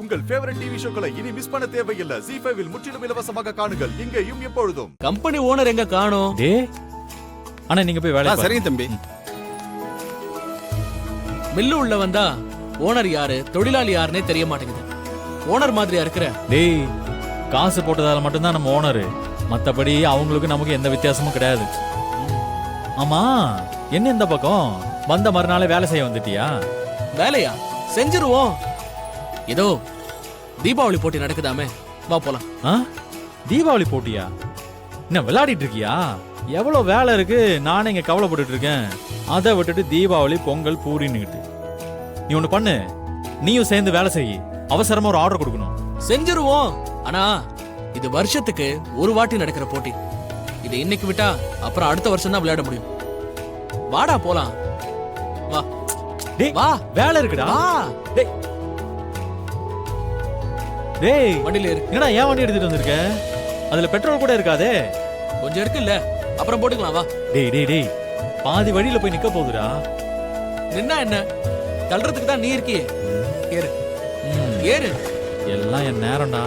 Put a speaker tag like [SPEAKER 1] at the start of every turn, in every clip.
[SPEAKER 1] உங்கள் favourite TV ஷோக்களை இனி miss பண்ண தேவையில்லை. ZEE5 இல் முற்றிலும் இலவசமாக காணுங்கள். இங்கேயும் எப்பொழுதும்.
[SPEAKER 2] கம்பெனி ஓனர் எங்க காணோம்?
[SPEAKER 3] அண்ணா நீங்க போய் வேலை
[SPEAKER 4] சரிங்க தம்பி.
[SPEAKER 2] மில்லு உள்ள வந்தா ஓனர் யாரு தொழிலாளி யாருன்னே தெரிய மாட்டேங்குது. ஓனர் மாதிரியா இருக்கிற?
[SPEAKER 3] டேய், காசு போட்டதால மட்டும்தான் நம்ம ஓனரு, மத்தபடி அவங்களுக்கு நமக்கு எந்த வித்தியாசமும் கிடையாது. ஆமா, என்ன இந்த பக்கம் வந்த மறுநாளே வேலை செய்ய வந்துட்டியா?
[SPEAKER 2] வேலையா? செஞ்சிருவோம். ஏதோ தீபாவளி போட்டி நடக்குதாமே, வா போலாம்.
[SPEAKER 3] தீபாவளி போட்டியா? என்ன விளையாடிட்டு இருக்கியா? எவ்வளவு வேலை இருக்கு, நானே இங்க கவலைப்பட்டு இருக்கேன். அதை விட்டுட்டு தீபாவளி பொங்கல் பூரின்னுகிட்டு நீ ஒண்ணு பண்ணு, நீயும் சேர்ந்து வேலை செய்ய. அவசரமா ஒரு ஆர்டர் கொடுக்கணும்.
[SPEAKER 2] செஞ்சிருவோம். ஆனா இது வருஷத்துக்கு ஒரு வாட்டி நடக்கிற போட்டி. இது இன்னைக்கு விட்டா அப்புறம் அடுத்த வருஷம் தான் விளையாட முடியும். வாடா போலாம். வா
[SPEAKER 3] டேய்,
[SPEAKER 2] வா,
[SPEAKER 3] வேலை இருக்குடா.
[SPEAKER 2] வா.
[SPEAKER 3] டேய் டேய்,
[SPEAKER 2] வண்டியில இருக்கு.
[SPEAKER 3] என்னடா ஏன் வண்டி எடுத்துட்டு வந்திருக்க? அதுல பெட்ரோல் கூட இருக்காதே.
[SPEAKER 2] கொஞ்சம் இருக்குல்ல, அப்புறம் போட்டுக்கலாம். வா.
[SPEAKER 3] டேய் டேய் டேய், பாதி வழியில போய் நிக்க போகுதுடா.
[SPEAKER 2] நின்னா என்ன, தள்ளுறதுக்கு தான் நீ இருக்கியே. ஏறு ஏறு.
[SPEAKER 3] எல்லாம் என் நேரம்டா.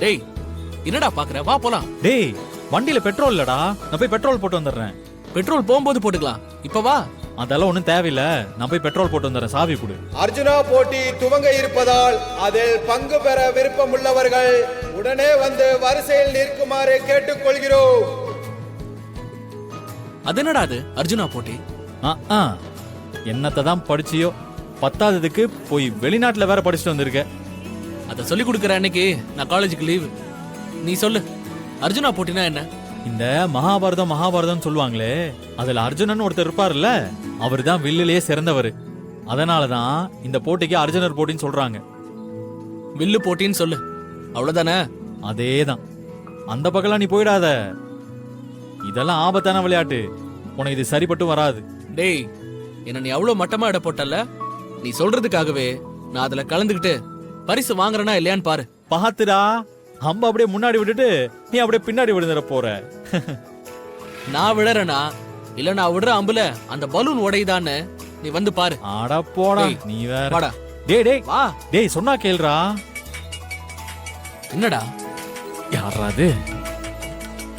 [SPEAKER 2] டேய், என்னடா பாக்குற? வா போலாம்.
[SPEAKER 3] டேய், வண்டியில பெட்ரோல் இல்லடா, நான் போய் பெட்ரோல் போட்டு வந்துடுறேன்.
[SPEAKER 2] பெட்ரோல் போகும்போது போட்டுக்கலாம். இப்ப வா.
[SPEAKER 3] அதெல்லாம் ஒண்ணும் தேவையில்ல, நான் போய் பெட்ரோல் போட்டு வந்துடுறேன். சாவி கொடு.
[SPEAKER 5] அர்ஜுனா போட்டி துவங்க இருப்பதால் அதில் பங்கு பெற விருப்பம் உள்ளவர்கள் உடனே வந்து வரிசையில் நிற்குமாறு கேட்டுக்கொள்கிறோம்.
[SPEAKER 2] அது என்னடா அது அர்ஜுனா போட்டி?
[SPEAKER 3] என்னத்தை தான் படிச்சியோ, பத்தாததுக்கு போய் வெளிநாட்டுல வேற படிச்சுட்டு வந்திருக்க.
[SPEAKER 2] அத சொல்லி கொடுக்கற அன்னைக்கு நான் காலேஜுக்கு லீவு. நீ சொல்லு, அர்ஜுனா போட்டினா என்ன?
[SPEAKER 3] இந்த மகாபாரதம் சொல்லுவாங்களே, அதுல அர்ஜுனன் ஒருத்தர் இருப்பாருல்ல, அவர் தான் வில்லுலயே சிறந்தவர். அதனாலதான் இந்த போட்டிக்கு அர்ஜுனர் போட்டின்னு சொல்றாங்க.
[SPEAKER 2] வில்லு போட்டின்னு சொல்லு, அவ்வளவுதானே?
[SPEAKER 3] அதேதான். அந்த பக்கம்லாம் நீ போயிடாத, இதெல்லாம் ஆபத்தான விளையாட்டு, உனக்கு இது சரிப்பட்டு வராது.
[SPEAKER 2] டேய், என்ன நீ அவ்வளவு மட்டமா இட போட்டல? நீ சொல்றதுக்காகவே நான் அதுல கலந்துகிட்டு பரிசு வாங்குறனா இல்லையான்னு பாரு.
[SPEAKER 3] பாத்துடா, அம்ப அப்படியே முன்னாடி விட்டுட்டு நீ அப்படியே பின்னாடி விழுந்துற போற.
[SPEAKER 2] நான் விழறனா இல்ல நான் விடுற அம்புல அந்த பலூன் உடையுதான்னு நீ வந்து பாரு.
[SPEAKER 3] ஆடா போடா, நீ வேற.
[SPEAKER 2] வாடா.
[SPEAKER 3] டேய் டேய்
[SPEAKER 2] வா.
[SPEAKER 3] டேய், சொன்னா கேளுடா.
[SPEAKER 2] என்னடா?
[SPEAKER 3] யாரா அது?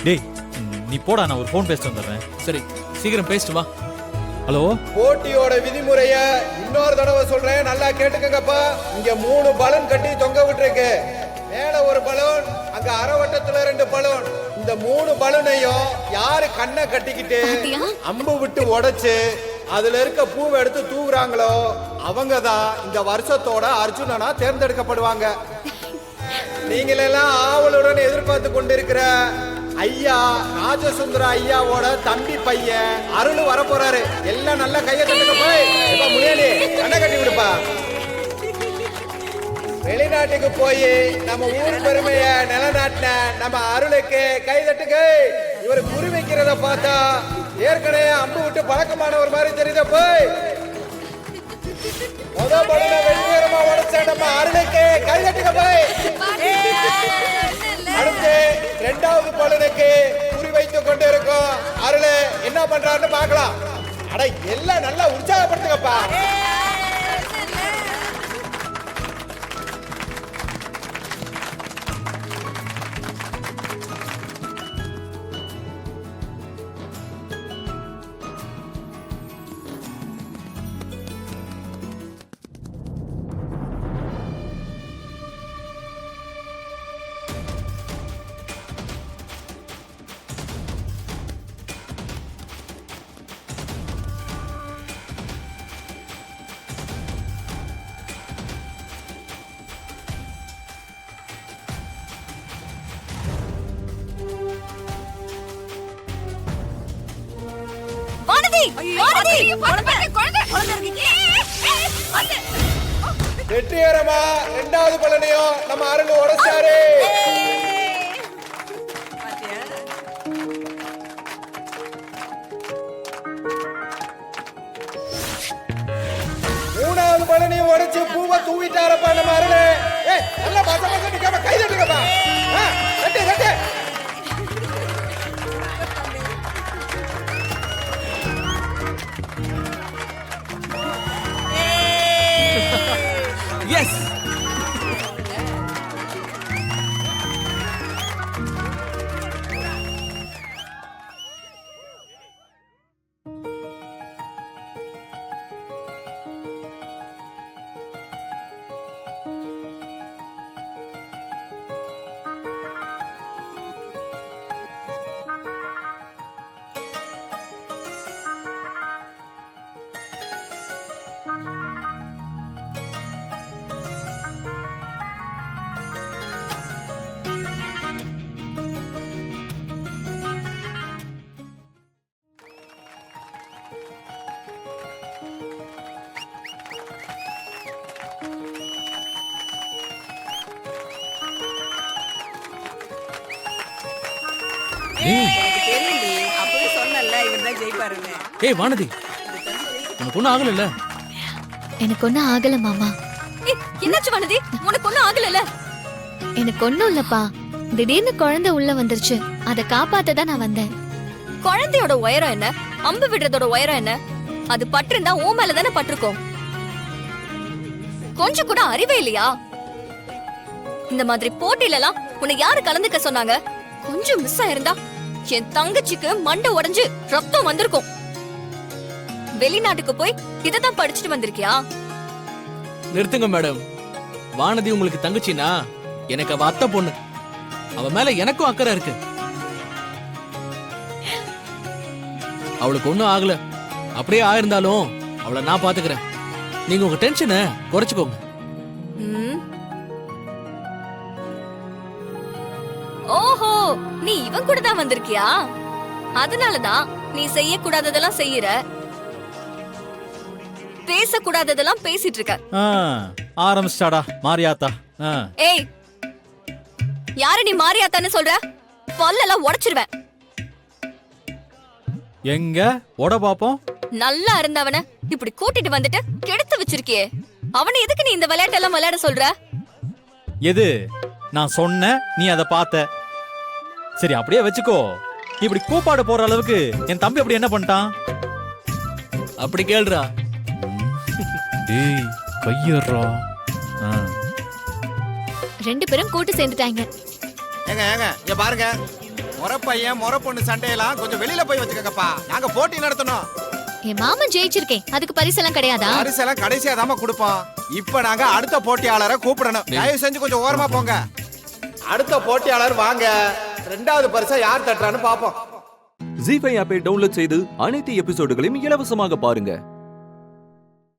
[SPEAKER 3] டேய் நீ போடா, நான் ஒரு போன் பேசிட்டு வந்துடுறேன்.
[SPEAKER 2] சரி, சீக்கிரம் பேசிட்டு வா.
[SPEAKER 3] ஹலோ.
[SPEAKER 5] போட்டியோட விதிமுறைய இன்னொரு தடவை சொல்றேன், நல்லா கேட்டுக்கங்கப்பா. இங்க 3 பலூன் கட்டி தொங்க விட்டுருக்கு. மேல ஒரு பலூன், அங்க அரைவட்டத்துல 2 பலூன். இந்த 3 பலூனையும் யாரு கண்ணை கட்டிக்கிட்டு அம்பு விட்டு உடைச்சு அதுல இருக்க பூவை எடுத்து தூக்குறாங்களோ அவங்க தான் இந்த வருஷத்தோட அர்ஜுனனா தேர்ந்தெடுக்கப்படுவாங்க. நீங்களெல்லாம் ஆவலுடன் எதிர்பார்த்து கொண்டிருக்கிற ஐயா ராஜசுந்தர ஐயாவோட தம்பி பையன் அருள் வர போறாரு. எல்லாம் நல்ல கையை தட்டுங்க. போய் முன்னாடி கண்ணை கட்டி விடுப்பா. வெளிநாட்டுக்கு போய் நம்ம ஊர் பெருமைய நிலநாட்டின நம்ம அருளுக்கு கை தட்டுங்க. இவர் குறி வைக்கிறத பார்த்தா ஏற்கனவே அம்பு விட்டு பழக்கமான ஒரு மாதிரி தெரியுத. போய் முதல் பலனை வெற்றிகரமா உடைச்ச நம்ம அருளுக்கு கை தட்டுங்க. போய் அடுத்து 2வது பலனுக்கு குறி வைத்துக் கொண்டு இருக்கும் அருள் என்ன பண்றாருன்னு பார்க்கலாம். அட எல்லாம் நல்லா உற்சாகப்படுத்துங்கப்பா. வெற்றிகரமா 2வது பலனையும் நம்ம அருள் உடைச்சாரு. பலனையும் உடைச்சு பூவை தூவிட்டாரப்பா நம்ம அருளே. ஏய் நல்லா பச பச நிக்காம கை தட்டுங்கப்பா. தட்டு தட்டு.
[SPEAKER 2] எஸ்.
[SPEAKER 4] தெரியும்டி, அப்பவே சொன்னேன்ல, இவர்தான் ஜெயிப்பாருன்னு.
[SPEAKER 2] ஏய் வானதி, உனக்கு ஒன்றும் ஆகலைல்ல?
[SPEAKER 6] எனக்கு ஒண்ணும் ஆகல மாமா.
[SPEAKER 7] என்னாச்சு வானதி? உனக்கு ஒண்ணும் ஆகலல?
[SPEAKER 6] எனக்கு ஒண்ணும் இல்லப்பா. திடீர்னு குழந்தை உள்ள வந்துருச்சு. அதை காப்பாத்த தான் நான் வந்தேன்.
[SPEAKER 7] குழந்தையோட உயரம் என்ன? அம்பு விடுறதோட உயரம் என்ன? அது பட்டிருந்தா ஓ மேல தானே பட்டிருக்கும். கொஞ்சம் கூட அறிவே இல்லையா? இந்த மாதிரி போட்டியில எல்லாம் உன்னை யாரு கலந்துக்க சொன்னாங்க? கொஞ்சம் மிஸ் ஆயிருந்தா என் தங்கச்சிக்கு மண்டை உடைஞ்சு ரத்தம் வந்திருக்கும். வெளிநாட்டுக்கு போய் இததான் படிச்சுட்டு வந்திருக்கியா?
[SPEAKER 2] நிறுத்துங்க மேடம். வானதி உங்களுக்கு தங்கச்சினா எனக்கு அவ அத்தை பொண்ணு. அவ மேல எனக்கும் அக்கறை இருக்கு. அவளுக்கு ஒண்ணும் ஆகல. அப்படியே ஆயிருந்தாலும் அவளை நான் பாத்துக்கிறேன். நீங்க உங்க டென்ஷனை குறைச்சுக்கோங்க.
[SPEAKER 7] ம். ஓஹோ, நீ இவன் கூட தான் வந்திருக்கியா? அதனாலதான் நீ செய்யக்கூடாததெல்லாம் செய்யற, பேசக்கூடாததெல்லாம் பேசிட்டு இருக்க.
[SPEAKER 3] ஆரம்பிச்சிட்டாடா மாரியாத்தா.
[SPEAKER 7] ஏய், யாரு நீ மாரியாத்தான்னு சொல்ற? பல்லெல்லாம் உடைச்சிருவேன்.
[SPEAKER 3] எங்க ஓட பாப்போம்.
[SPEAKER 7] நல்லா இருந்தவன இப்படி கூட்டிட்டு வந்துட்டு கெடுத்து வச்சிருக்கியே. அவனை எதுக்கு நீ இந்த விளையாட்டெல்லாம் விளையாட சொல்ற?
[SPEAKER 3] எது நான் சொன்ன நீ அதை பார்த்த. சரி அப்படியே வச்சுக்கோ. இப்படி கூப்பாடு போற அளவுக்கு என் தம்பி அப்படி என்ன பண்ணிட்டான்?
[SPEAKER 2] அப்படி கேள்றா.
[SPEAKER 3] டேய் கையறா.
[SPEAKER 6] ரெண்டு பேரும் கூட்டு சேர்ந்துட்டாங்க.
[SPEAKER 5] ஏங்க ஏங்க இங்க பாருங்க, முறை பையன் முறை பொண்ணு சண்டையெல்லாம் கொஞ்சம் வெளியில போய் வச்சுக்கங்கப்பா. நாங்க போட்டி நடத்தணும்.
[SPEAKER 6] என் மாமன் ஜெயிச்சிருக்கேன், அதுக்கு பரிசெல்லாம் கிடையாதா?
[SPEAKER 5] பரிசெல்லாம் கடைசியா தாமா கொடுப்போம். இப்ப நாங்க அடுத்த போட்டியாளரை கூப்பிடணும். தயவு செஞ்சு கொஞ்சம் ஓரமா போங்க. அடுத்த போட்டியாளர் வாங்க. ரெண்டாவது பரிசை யார் தட்டுறான்னு பாப்போம்.
[SPEAKER 8] ஜீ5 ஆப்பை டவுன்லோட் செய்து அனைத்து எபிசோடுகளையும் இலவசமாக பாருங்க.